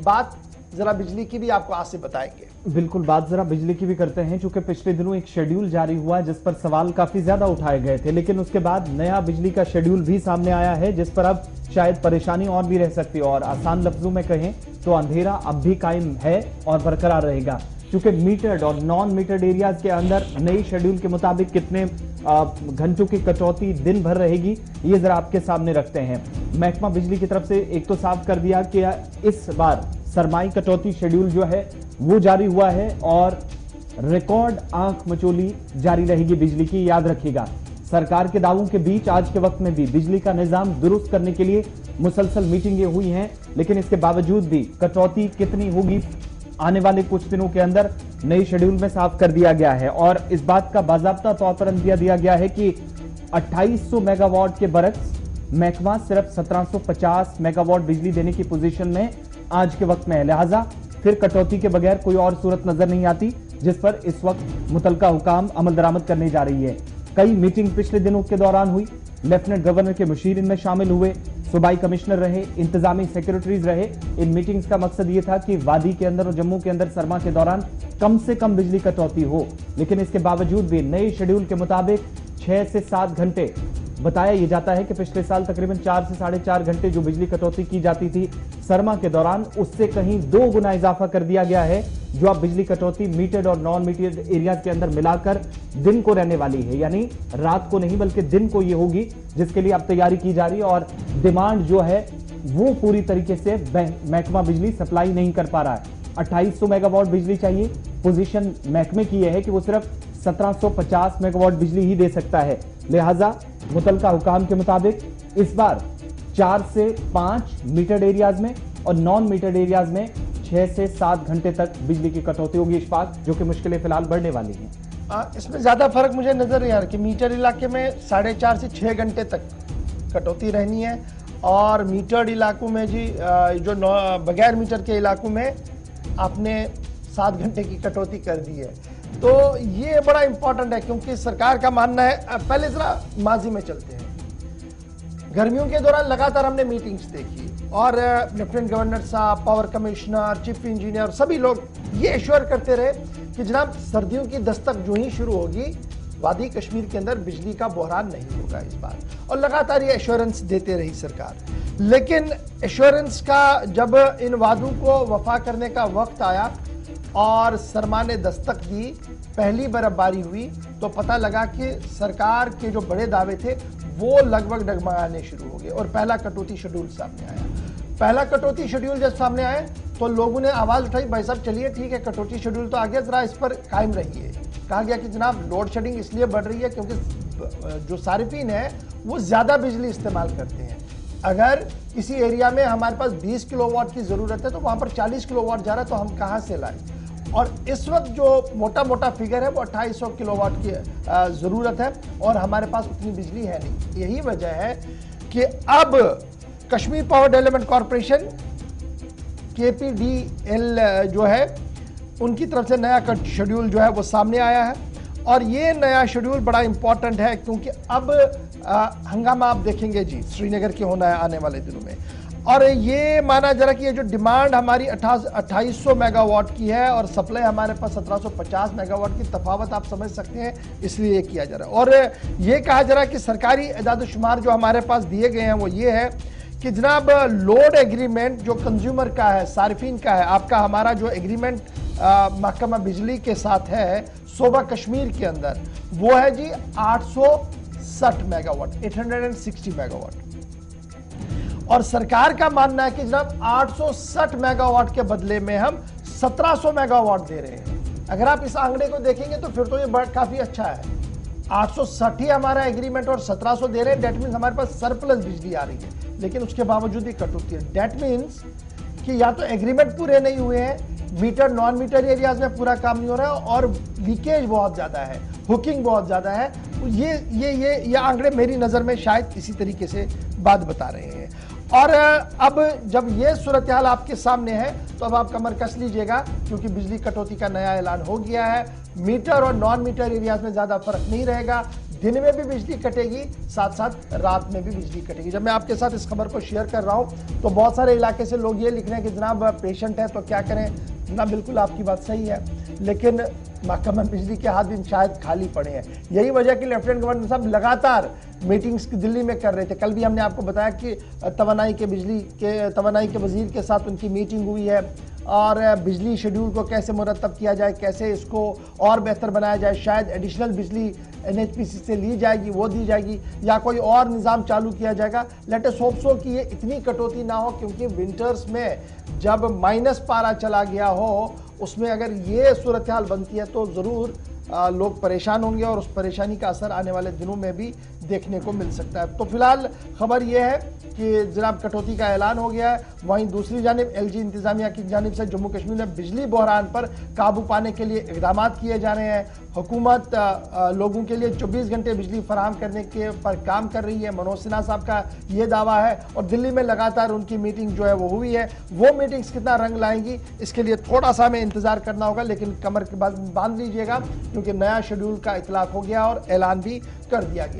बात जरा बिजली की भी आपको आज से बताएंगे। बिल्कुल, बात जरा बिजली की भी करते हैं, क्योंकि पिछले दिनों एक शेड्यूल जारी हुआ जिस पर सवाल काफी ज्यादा उठाए गए थे, लेकिन उसके बाद नया बिजली का शेड्यूल भी सामने आया है जिस पर अब शायद परेशानी और भी रह सकती है। और आसान लफ्जों में कहें तो अंधेरा अब भी कायम है और बरकरार रहेगा, क्योंकि मीटर्ड और नॉन मीटर्ड एरियाज के अंदर नई शेड्यूल के मुताबिक कितने घंटों की कटौती दिन भर रहेगी, ये जरा आपके सामने रखते हैं। महकमा बिजली की तरफ से एक तो साफ कर दिया कि इस बार सरमाई कटौती शेड्यूल जो है वो जारी हुआ है और रिकॉर्ड आंख मचोली जारी रहेगी बिजली की। याद रखिएगा, सरकार के दावों के बीच आज के वक्त में भी बिजली का निजाम दुरुस्त करने के लिए मुसलसल मीटिंगें हुई हैं, लेकिन इसके बावजूद भी कटौती कितनी होगी आने वाले कुछ दिनों के अंदर नई शेड्यूल में साफ कर दिया गया है। और इस बात का बाजाब्ता तौर पर अंदिया दिया गया है कि 2800 मेगावाट के बरक्स महकमा सिर्फ 1750 मेगावाट बिजली देने की पोजीशन में आज के वक्त में है। लिहाजा फिर कटौती के बगैर कोई और सूरत नजर नहीं आती जिस पर इस वक्त मुतलका हुकाम अमल दरामद करने जा रही है। कई मीटिंग पिछले दिनों के दौरान हुई, लेफ्टिनेंट गवर्नर के मुशीर इनमें शामिल हुए, सूबाई कमिश्नर रहे, इंतजामी सेक्रेटरीज रहे। इन मीटिंग्स का मकसद ये था कि वादी के अंदर और जम्मू के अंदर सरमा के दौरान कम से कम बिजली कटौती हो, लेकिन इसके बावजूद भी नए शेड्यूल के मुताबिक 6 से 7 घंटे बताया यह जाता है कि पिछले साल तकरीबन 4 से 4.5 घंटे जो बिजली कटौती की जाती थी सरमा के दौरान, उससे कहीं 2 गुना इजाफा कर दिया गया है, जो अब बिजली कटौती मीटर्ड और नॉन मीटर्ड एरियाज के अंदर मिलाकर दिन को रहने वाली है। यानी रात को नहीं बल्कि दिन को ये होगी, जिसके लिए अब तैयारी की जा रही है। और डिमांड जो है वो पूरी तरीके से महकमा बिजली सप्लाई नहीं कर पा रहा है। 2800 मेगावाट बिजली चाहिए, पोजीशन महकमे की यह है कि वो सिर्फ 1750 मेगावाट बिजली ही दे सकता है। लिहाजा मुतलका हुकाम के मुताबिक इस बार 4 से 5 मीटर्ड एरियाज में और नॉन मीटर्ड एरियाज में 6 से 7 घंटे तक बिजली की कटौती होगी इशफाक, जो कि मुश्किलें फिलहाल बढ़ने वाली हैं। इसमें ज्यादा फर्क मुझे नजर नहीं आ रहा कि मीटर इलाके में 4.5 से 6 घंटे तक कटौती रहनी है और मीटर्ड इलाकों में जी जो बगैर मीटर के इलाकों में आपने 7 घंटे की कटौती कर दी है। तो ये बड़ा इंपॉर्टेंट है, क्योंकि सरकार का मानना है, पहले जरा माजी में चलते हैं। गर्मियों के दौरान लगातार हमने मीटिंग्स देखी और लेफ्टिनेंट गवर्नर साहब, पावर कमिश्नर, चीफ इंजीनियर, सभी लोग ये एश्योर करते रहे कि जनाब सर्दियों की दस्तक जो ही शुरू होगी वादी कश्मीर के अंदर बिजली का बहरान नहीं होगा इस बार, और लगातार ये एश्योरेंस देते रही सरकार। लेकिन एश्योरेंस का जब इन वादों को वफा करने का वक्त आया और सरमा ने दस्तक दी, पहली बर्फबारी हुई, तो पता लगा कि सरकार के जो बड़े दावे थे वो लगभग डगमगाने शुरू हो गए और पहला कटौती शेड्यूल सामने आया। पहला कटौती शेड्यूल जब सामने आया तो लोगों ने आवाज उठाई, भाई साहब चलिए ठीक है, कटौती शेड्यूल तो आ गया, जरा इस पर कायम रहिए। कहा गया कि जनाब लोड शेडिंग इसलिए बढ़ रही है क्योंकि जो सारिफीन है वो ज्यादा बिजली इस्तेमाल करते हैं। अगर किसी एरिया में हमारे पास 20 किलोवाट की जरूरत है तो वहां पर 40 किलोवाट जा रहा है, तो हम कहां से लाएं? और इस वक्त जो मोटा मोटा फिगर है वो 2800 किलोवाट की जरूरत है और हमारे पास उतनी बिजली है नहीं। यही वजह है कि अब Kashmir power development corporation KPDL जो है उनकी तरफ से नया शेड्यूल जो है वो सामने आया है। और ये नया शेड्यूल बड़ा इंपॉर्टेंट है क्योंकि अब हंगामा आप देखेंगे जी श्रीनगर के होना है आने वाले दिनों में। और ये माना जरा कि ये जो डिमांड हमारी 2800 मेगावाट की है और सप्लाई हमारे पास 1750 मेगावाट की, तफावत आप समझ सकते हैं, इसलिए ये किया जा रहा है। और ये कहा जा रहा है कि सरकारी एजाद-ओ-शुमार जो हमारे पास दिए गए हैं वो ये है कि जनाब लोड एग्रीमेंट जो कंज्यूमर का है, सारिफीन का है, आपका हमारा जो एग्रीमेंट महकमा बिजली के साथ है सूबा कश्मीर के अंदर, वो है जी 860 मेगावाट, 860 मेगावाट। और सरकार का मानना है कि जनाब 860 मेगावाट के बदले में हम 1700 मेगावाट दे रहे हैं। अगर आप इस आंकड़े को देखेंगे तो फिर तो ये काफी अच्छा है। 860 ही हमारा एग्रीमेंट और 1700 दे रहे हैं, डेट मीन्स हमारे पास सरप्लस बिजली आ रही है, लेकिन उसके बावजूद ही कटौती है। डेट मीन्स कि या तो एग्रीमेंट पूरे नहीं हुए हैं, मीटर नॉन मीटर एरियाज में पूरा काम नहीं हो रहा है और लीकेज बहुत ज्यादा है, हुकिंग बहुत ज्यादा है। ये आंकड़े मेरी नजर में शायद इसी तरीके से बात बता रहे हैं। और अब जब ये सूरत हाल आपके सामने है तो अब आप कमर कस लीजिएगा, क्योंकि बिजली कटौती का नया ऐलान हो गया है। मीटर और नॉन मीटर एरियाज में ज्यादा फर्क नहीं रहेगा। दिन में भी बिजली कटेगी, साथ साथ रात में भी बिजली कटेगी। जब मैं आपके साथ इस खबर को शेयर कर रहा हूं तो बहुत सारे इलाके से लोग ये लिख रहे हैं कि जनाब पेशेंट है तो क्या करें ना। बिल्कुल आपकी बात सही है, लेकिन महकमा बिजली के हाथ भी शायद खाली पड़े हैं। यही वजह कि लेफ्टिनेंट गवर्नर साहब लगातार मीटिंग्स दिल्ली में कर रहे थे। कल भी हमने आपको बताया कि तवानाई के वजीर के साथ उनकी मीटिंग हुई है और बिजली शेड्यूल को कैसे मुरतब किया जाए, कैसे इसको और बेहतर बनाया जाए। शायद एडिशनल बिजली NHPC से ली जाएगी, वो दी जाएगी, या कोई और निज़ाम चालू किया जाएगा। लेट अस होप सो कि ये इतनी कटौती ना हो, क्योंकि विंटर्स में जब माइनस पारा चला गया हो, उसमें अगर ये सूरत हाल बनती है तो ज़रूर लोग परेशान होंगे और उस परेशानी का असर आने वाले दिनों में भी देखने को मिल सकता है। तो फिलहाल खबर यह है कि जनाब कटौती का ऐलान हो गया है। वहीं दूसरी जानिब LG इंतजामिया की जानिब से जम्मू कश्मीर में बिजली बहरान पर काबू पाने के लिए इकदाम किए जा रहे हैं। हुकूमत लोगों के लिए 24 घंटे बिजली फराहम करने के पर काम कर रही है। मनोज सिन्हा साहब का ये दावा है और दिल्ली में लगातार उनकी मीटिंग जो है वो हुई है। वो मीटिंग्स कितना रंग लाएंगी इसके लिए थोड़ा सा हमें इंतजार करना होगा, लेकिन कमर के बांध लीजिएगा क्योंकि नया शेड्यूल का इतलाक हो गया और ऐलान भी कर दिया गया।